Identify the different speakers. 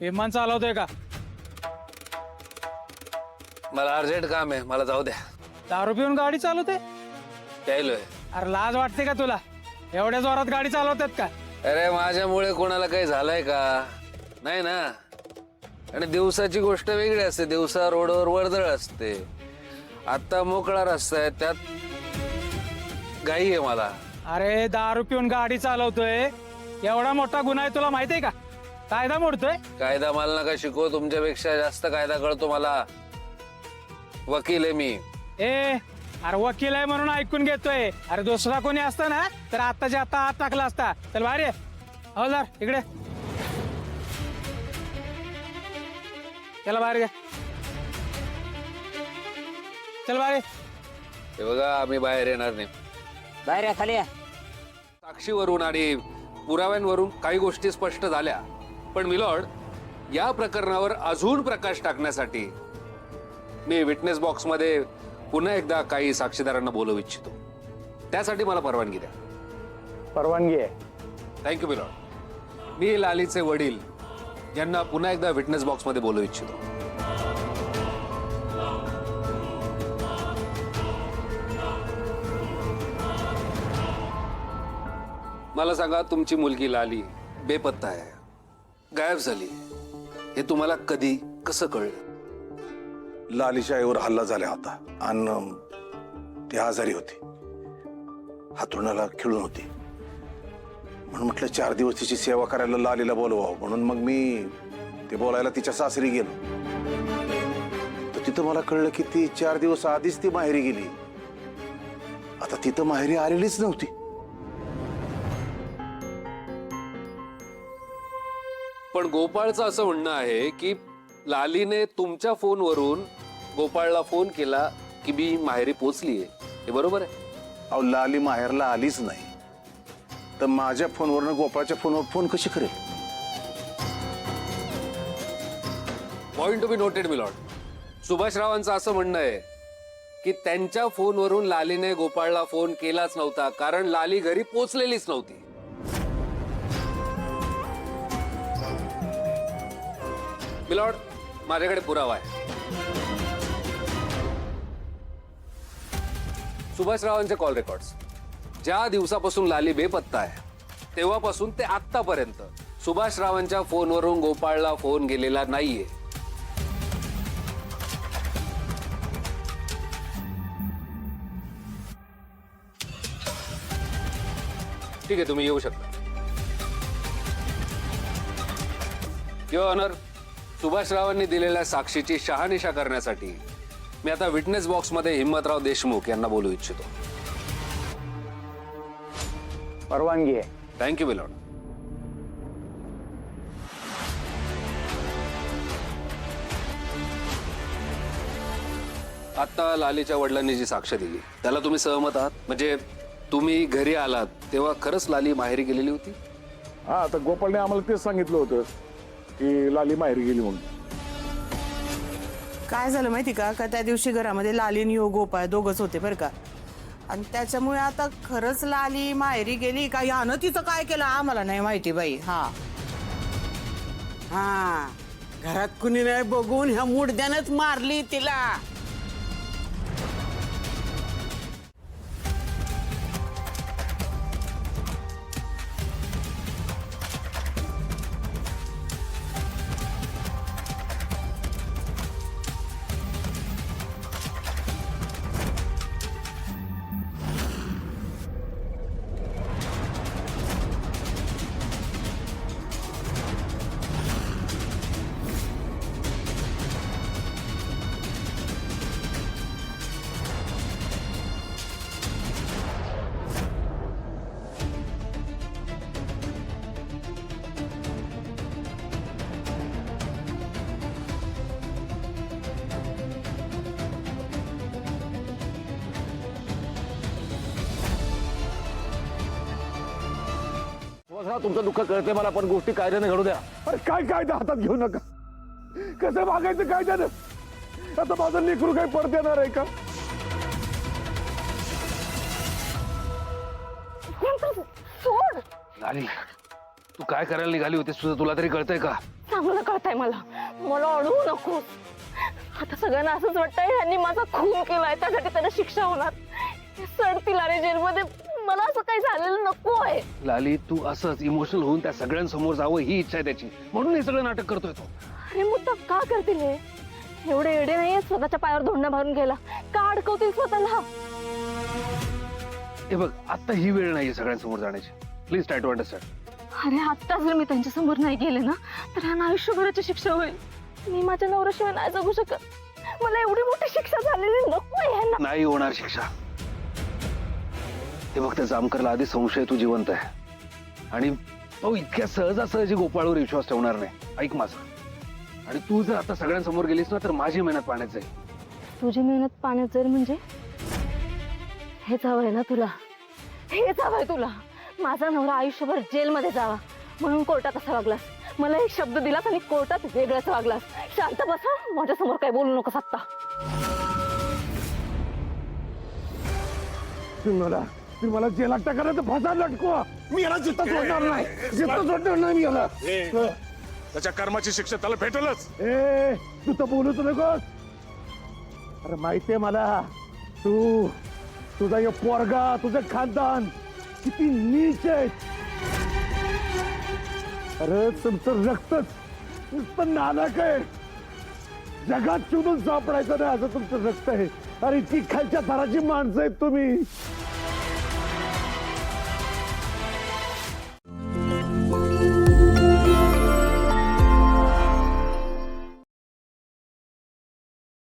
Speaker 1: विमान चालवतोय का?
Speaker 2: मला अर्जंट काम आहे, मला जाऊ द्या.
Speaker 1: दारू पिऊन गाडी चालवते?
Speaker 2: यायलोय.
Speaker 1: अरे लाज वाटते का तुला? एवढ्या जोरात गाडी चालवतात का?
Speaker 2: अरे माझ्यामुळे कोणाला काही झालंय का? नाही ना. आणि दिवसाची गोष्ट वेगळी असते. दिवसा रोडवर वर्दळ असते. आता मोकळा रस्ता आहे, त्यात घाई आहे मला.
Speaker 1: अरे दारू पिऊन गाडी चालवतोय, एवढा मोठा गुन्हा आहे, तुला माहितीये का? कायदा मोडतोय.
Speaker 2: कायदा मला नका शिकव, तुमच्यापेक्षा जास्त कायदा कळतो मला. वकील आहे मी.
Speaker 1: अरे वकील आहे म्हणून ऐकून घेतोय. अरे दुसरा कोणी असता ना तर आत्ताच्या आता हात टाकला असता. चल बाहेर ये. हवलदार इकडे. चला बाहेर घ्या. चल बाहेर ये.
Speaker 2: हे बघा, आम्ही बाहेर येणार नाही.
Speaker 3: बाहेर या, खाली या.
Speaker 2: साक्षीवरून आणि पुराव्यांवरून काही गोष्टी स्पष्ट झाल्या, पण मिलॉर्ड, या प्रकरणावर अजून प्रकाश टाकण्यासाठी मी विटनेस बॉक्समध्ये पुन्हा एकदा काही साक्षीदारांना बोलवू इच्छितो. त्यासाठी मला परवानगी द्या.
Speaker 1: परवानगी आहे.
Speaker 2: Thank you milord. मी लालीचे वडील यांना पुन्हा एकदा विटनेस बॉक्समध्ये बोलवू इच्छितो. मला सांगा, तुमची मुलगी लाली बेपत्ता आहे, गायब झाली, हे तुम्हाला कधी कसं कळलं?
Speaker 4: लालीच्या आईवर हल्ला झाला होता आणि ती आजारी होती, हातरुणाला खिळून होती. म्हणून म्हटलं 4 दिवस तिची सेवा करायला लालीला बोलवावं, म्हणून मग मी ते बोलायला तिच्या सासरी गेलो. तर तिथं मला कळलं की ती 4 दिवस आधीच ती माहेरी गेली. आता तिथं माहेरी आलेलीच नव्हती.
Speaker 2: पण गोपाळचं असं म्हणणं आहे की लालीने तुमच्या फोनवरून गोपाळला फोन केला की मी माहेरी पोचलीये. हे बरोबर आहे?
Speaker 4: अहो, लाली माहेरला आलीच नाही तर माझ्या फोनवरनं गोपाळच्या फोनवर फोन कशी करेल?
Speaker 2: Point to be noted milord. सुभाषरावांचं असं म्हणणं आहे की त्यांच्या फोनवरून लालीने गोपाळला फोन केलाच नव्हता, कारण लाली घरी पोचलेलीच नव्हती. मिलॉर्ड, माझ्याकडे पुरावा आहे. सुभाषरावांचे कॉल रेकॉर्ड्स. ज्या दिवसापासून लाली बेपत्ता आहे तेव्हापासून ते आत्तापर्यंत सुभाषरावांच्या फोनवरून गोपाळला फोन गेलेला नाहीये. ठीक आहे, तुम्ही येऊ शकता. युअर ऑनर, सुभाषरावांनी दिलेल्या साक्षीची शहानिशा करण्यासाठी मी आता विटनेस बॉक्समध्ये हिम्मतराव देशमुख यांना बोलू इच्छितो.
Speaker 1: परवानगी आहे.
Speaker 2: Thank you milord. आता लालीच्या वडिलांनी जी साक्ष दिली त्याला तुम्ही सहमत आहात? म्हणजे तुम्ही घरी आलात तेव्हा खरंच लाली माहेरी गेलेली होती?
Speaker 5: हा, तर गोपाळने आम्हाला तेच सांगितलं होतं की लाली माहेरी गेली म्हणून.
Speaker 6: काय झालं माहिती का त्या दिवशी घरामध्ये लाली आणि गोपाळ दोघच होते बरं का. आणि त्याच्यामुळे आता खरंच लाली माहेरी गेली का यानं तिचं काय केलं आम्हाला नाही माहिती बाई. हा हा, घरात कुणी नाही बघून ह्या मुडद्यानंच मारली तिला.
Speaker 5: तुमचं दुःख कळते मला, पण गोष्टी कायद्याने घडू द्या. अरे काय कायदा हातात घेऊ नका. कसं मागायचं कायद्यानं? आता माझं लेकरू काही परत येणार आहे का?
Speaker 2: लाली, तू काय करायला निघाली होतीस तुझं तुला तरी कळतंय का?
Speaker 3: चांगलं कळतंय मला. मला अडवू नकोस. आता सगळ्यांना असंच वाटतंय यांनी माझा खून केलाय, त्यासाठी त्यांना शिक्षा होणार. सडतील अरे जेलमध्ये. मला असं काही झालेलं नको आहे.
Speaker 2: लाली, तू असंच इमोशनल होऊन त्या सगळ्यांसमोर जावं ही इच्छा आहे त्याची, म्हणून हे सगळं नाटक करतोय तो.
Speaker 3: अरे मुद्दा का करतील हे? एवढे एडे नाहीये स्वतःच्या पायावर धोंडा मारून घ्यायला. का अडकवतील स्वतःला?
Speaker 2: हे बघ, आता ही वेळ नाहीये सगळ्यांसमोर जाण्याची. Please try to understand.
Speaker 3: अरे आत्ता जर मी त्यांच्या समोर नाही गेले ना तर ह्यांना आयुष्यभराची शिक्षा होईल. मी माझ्या नवऱ्याशिवाय नाही जगू शकत. मला एवढी मोठी शिक्षा झालेली नको आहे ह्यांना.
Speaker 2: नाही होणार शिक्षा. हे बघ, त्या जामकरला आधी संशय तू जिवंत आहे आणि तो इतक्या सहजासहजी गोपाळवर विश्वास ठेवणार नाही. ऐक माझं. आणि तू जर आता सगळ्यांसमोर गेलीस ना तर माझी मेहनत पाण्यात जाईल.
Speaker 3: तुझी मेहनत पाण्यात जाईल म्हणजे? हेच हवंय ना तुला? हेच हवंय तुला? माझा नवरा आयुष्यभर जेलमध्ये जावा म्हणून कोर्टात असा वागलास. मला एक शब्द दिलास आणि कोर्टात वेगळाच वागलास. शांत बसा, माझ्या समोर काय बोलू नकोस आत्ता.
Speaker 5: तुम्ही मला जेलात टाका तर फासात लटकवा. मी याला जिथं सोडणार नाही. जिथं सोडणार नाही मी याला.
Speaker 7: त्याच्या कर्माची शिक्षा त्याला भेटेलच.
Speaker 5: ए, तू तर बोलूच नकोस. अरे माहितीये मला, तू तुझा हे पोरगा, तुझं खानदान किती नीच आहे. अरे तुमचं रक्तच नुसतं नालायक आहे. जगात शोधून सापडायचं नाही असं तुमचं रक्त आहे. अरे इतकी खालच्या थराची माणसं आहेत तुम्ही.